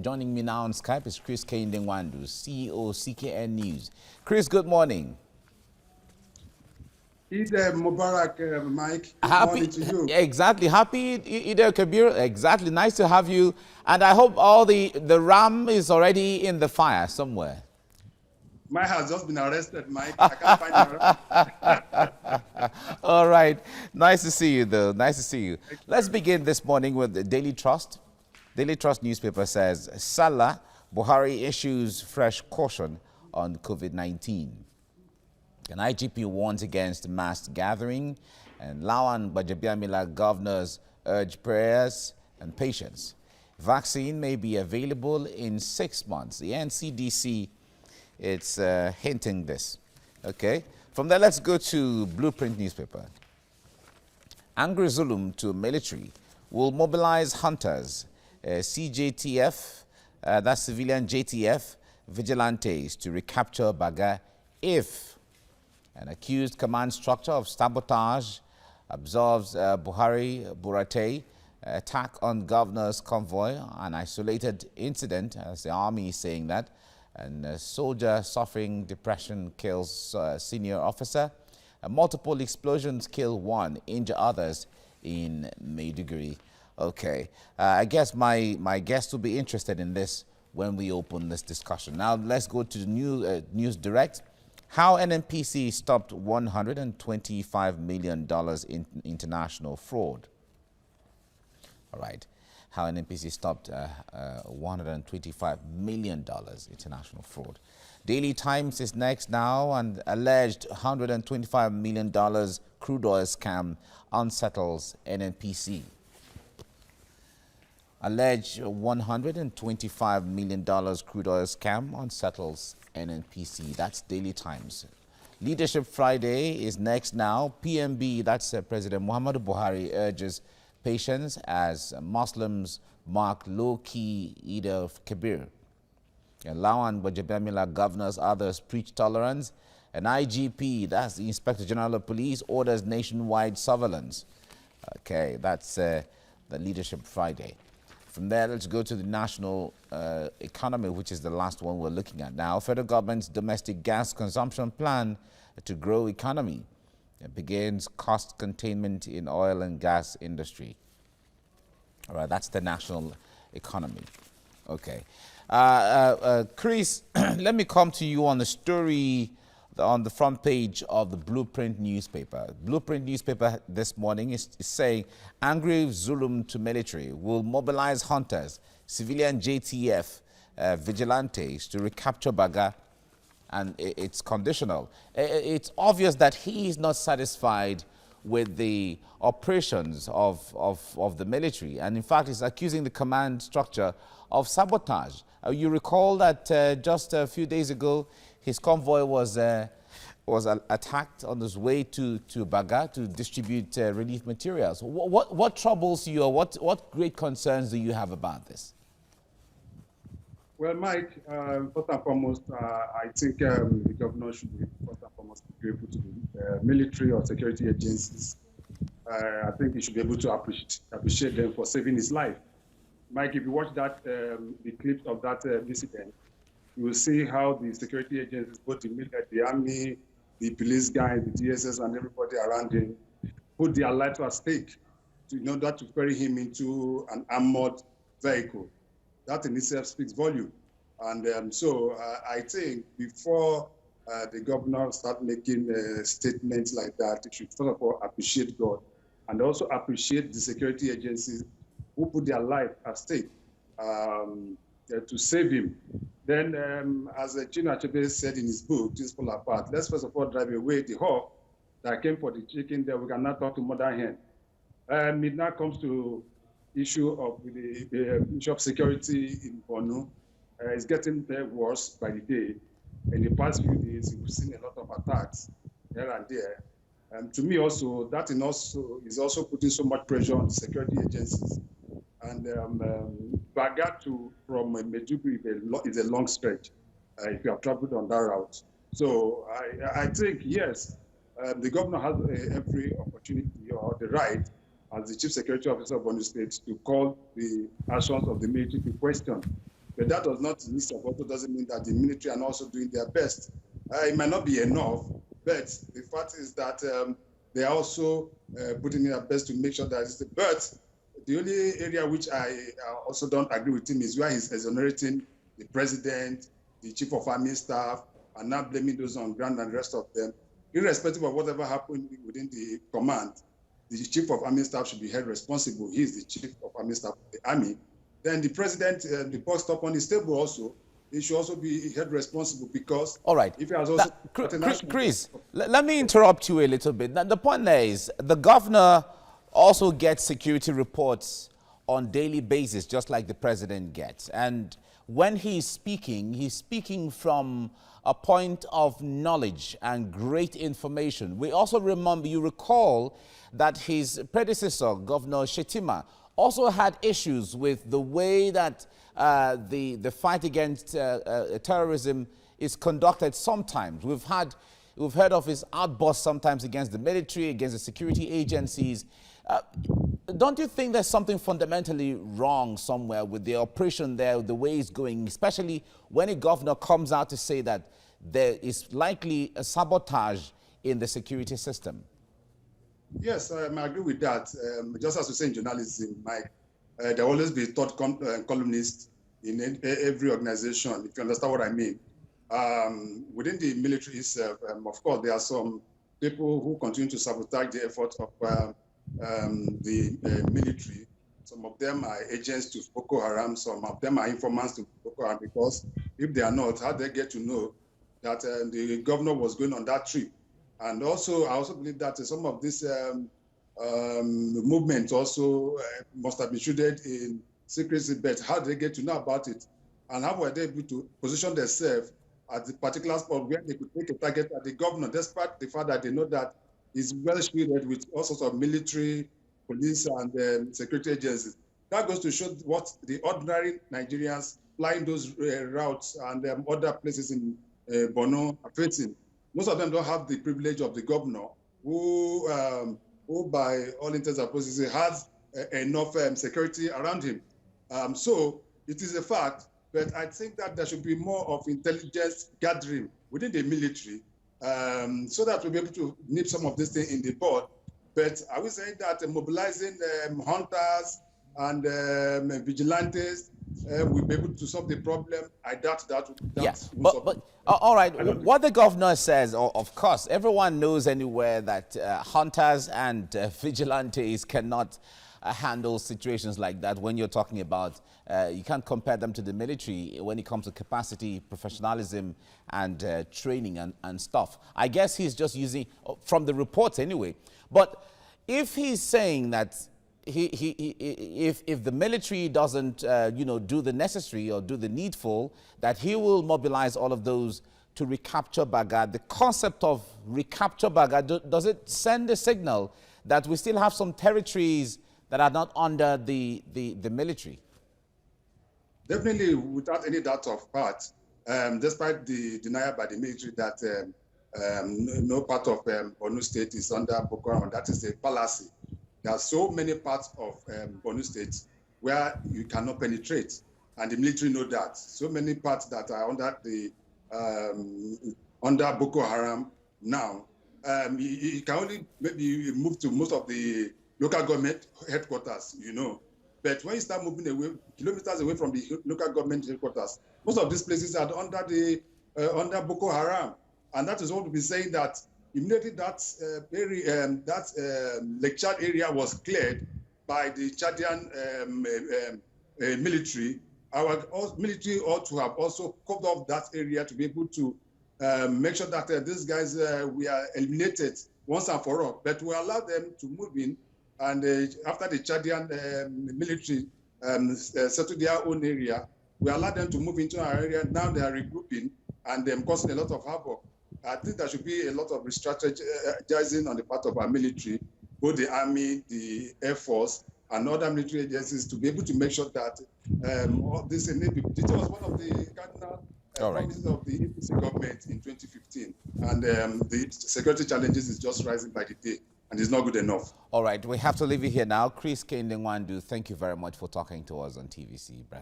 Joining me now on Skype is Chris Kehinde-Nwandu, CEO, CKN News. Chris, good morning. Eid Mubarak, Mike. Good morning to you. Exactly. Happy Eid Kabir. Exactly. Nice to have you. And I hope all the ram is already in the fire somewhere. Mine has just been arrested, Mike. I can't find him. All right. Nice to see you, though. Nice to see you. Let's begin this morning with the Daily Trust. Daily Trust newspaper says, Salah, Buhari issues fresh caution on COVID-19. An IGP warns against mass gathering, and Lawan Gbajabiamila governors urge prayers and patience. Vaccine may be available in 6 months. The NCDC, it's hinting this. Okay. From there, let's go to Blueprint newspaper. Angry Zulum to military will mobilize hunters, CJTF, that's civilian JTF, vigilantes to recapture Baga if an accused command structure of sabotage absolves Buhari Burate attack on governor's convoy, an isolated incident, as the army is saying that, and a soldier suffering depression kills senior officer. Multiple explosions kill one, injure others in Maiduguri. Okay, I guess my guests will be interested in this when we open this discussion. Now let's go to the News Direct. How NNPC stopped $125 million in international fraud. All right. How NNPC stopped $125 million international fraud. Daily Times is next now, and alleged $125 million crude oil scam unsettles NNPC. Alleged $125 million crude oil scam unsettles NNPC. That's Daily Times. Leadership Friday is next now. PMB, that's President Muhammadu Buhari, urges patience as Muslims mark low-key Eid al-Kabir. Lawan Gbajabiamila governors, others preach tolerance. An IGP, that's the Inspector General of Police, orders nationwide surveillance. Okay, that's the Leadership Friday. From there, let's go to the national economy, which is the last one we're looking at now. Federal government's domestic gas consumption plan to grow economy. It begins cost containment in oil and gas industry. All right, that's the national economy. Okay. Chris, let me come to you on the story on the front page of the Blueprint newspaper. Blueprint newspaper this morning is saying, angry Zulum to military will mobilize hunters, civilian JTF vigilantes to recapture Baga, and it's conditional. It's obvious that he is not satisfied with the operations of the military, and in fact is accusing the command structure of sabotage. You recall that just a few days ago, his convoy was attacked on his way to Baga to distribute relief materials. What troubles you, or what great concerns do you have about this? Well, Mike, first and foremost, I think the governor should be first and foremost grateful to the military or security agencies. I think he should be able to appreciate them for saving his life. Mike, if you watch that the clips of that incident, you will see how the security agencies, both the army, the police guys, the DSS, and everybody around him, put their lives at stake in order to ferry him into an armored vehicle. That in itself speaks volume. And so I think before the governor start making statements like that, he should first of all appreciate God and also appreciate the security agencies who put their life at stake to save him. Then, as Chino Achebe said in his book, Things Fall Apart, let's first of all drive away the hawk that came for the chicken, that we cannot talk to mother hen. It now comes to issue of the issue of security in Borno. It's getting worse by the day. In the past few days, we've seen a lot of attacks here and there. To me also, that is also putting so much pressure on the security agencies. And Baga from Maiduguri is a long stretch if you have traveled on that route. So I think, yes, the governor has every opportunity or the right as the Chief Security Officer of Borno State to call the actions of the military to question. But that does not also doesn't mean that the military are also doing their best. It might not be enough, but the fact is that they are also putting in their best to make sure that it's the. But the only area which I also don't agree with him is where he's exonerating the president, the chief of army staff, and not blaming those on ground and the rest of them. Irrespective of whatever happened within the command, the chief of army staff should be held responsible. He is the chief of army staff of the army. Then the president, the post up on his table also, he should also be held responsible because all right. if he has also Chris, let me interrupt you a little bit. Now, the point there is the governor also gets security reports on daily basis, just like the president gets. And when he's speaking from a point of knowledge and great information. We also recall that his predecessor, Governor Shetima, also had issues with the way that the fight against terrorism is conducted sometimes. We've heard of his outbursts sometimes against the military, against the security agencies. Don't you think there's something fundamentally wrong somewhere with the operation there, the way it's going, especially when a governor comes out to say that there is likely a sabotage in the security system? Yes, I agree with that. Just as we say in journalism, Mike, there will always be third columnist in every organization, if you understand what I mean. Within the military itself, of course, there are some people who continue to sabotage the efforts of the military. Some of them are agents to Boko Haram. Some of them are informants to Boko Haram, because if they are not, how they get to know that the governor was going on that trip? And also, I also believe that some of this movement also must have been shielded in secrecy, but how did they get to know about it? And how were they able to position themselves at the particular spot where they could take a target at the governor, despite the fact that they know that he's well shielded with all sorts of military, police, and security agencies? That goes to show what the ordinary Nigerians flying those routes and other places in Borno are facing. Most of them don't have the privilege of the governor, who by all intents and purposes, has enough security around him. So it is a fact, but I think that there should be more of intelligence gathering within the military, so that we'll be able to nip some of this thing in the bud. But I would say that mobilizing hunters and vigilantes will be able to solve the problem. I doubt that. Yes, but all right. What the governor says, of course, everyone knows anywhere that hunters and vigilantes cannot handle situations like that. When you're talking about, you can't compare them to the military when it comes to capacity, professionalism, and training and stuff. I guess he's just using, from the reports anyway. But if he's saying that if the military doesn't, do the necessary or do the needful, that he will mobilize all of those to recapture Baga. The concept of recapture Baga, does it send a signal that we still have some territories that are not under the military? Definitely, without any doubt of part, despite the denial by the military that no part of Borno State is under Boko Haram, that is a fallacy. There are so many parts of Borno State where you cannot penetrate, and the military know that. So many parts that are under the under Boko Haram now. You can only maybe move to most of the local government headquarters, But when you start moving away, kilometers away from the local government headquarters, most of these places are under the under Boko Haram, and that is what we'll be saying, that immediately that Lake Chad area was cleared by the Chadian military. Our military ought to have also covered off that area to be able to make sure that these guys we are eliminated once and for all. But we allow them to move in, and after the Chadian military settled their own area, we allow them to move into our area. Now they are regrouping and causing a lot of havoc. I think there should be a lot of re-strategizing on the part of our military, both the Army, the Air Force, and other military agencies, to be able to make sure that all this it was one of the cardinal promises of the NNPC government in 2015. And the security challenges is just rising by the day, and it's not good enough. All right, we have to leave it here now. Chris Kende Nwandu, thank you very much for talking to us on TVC.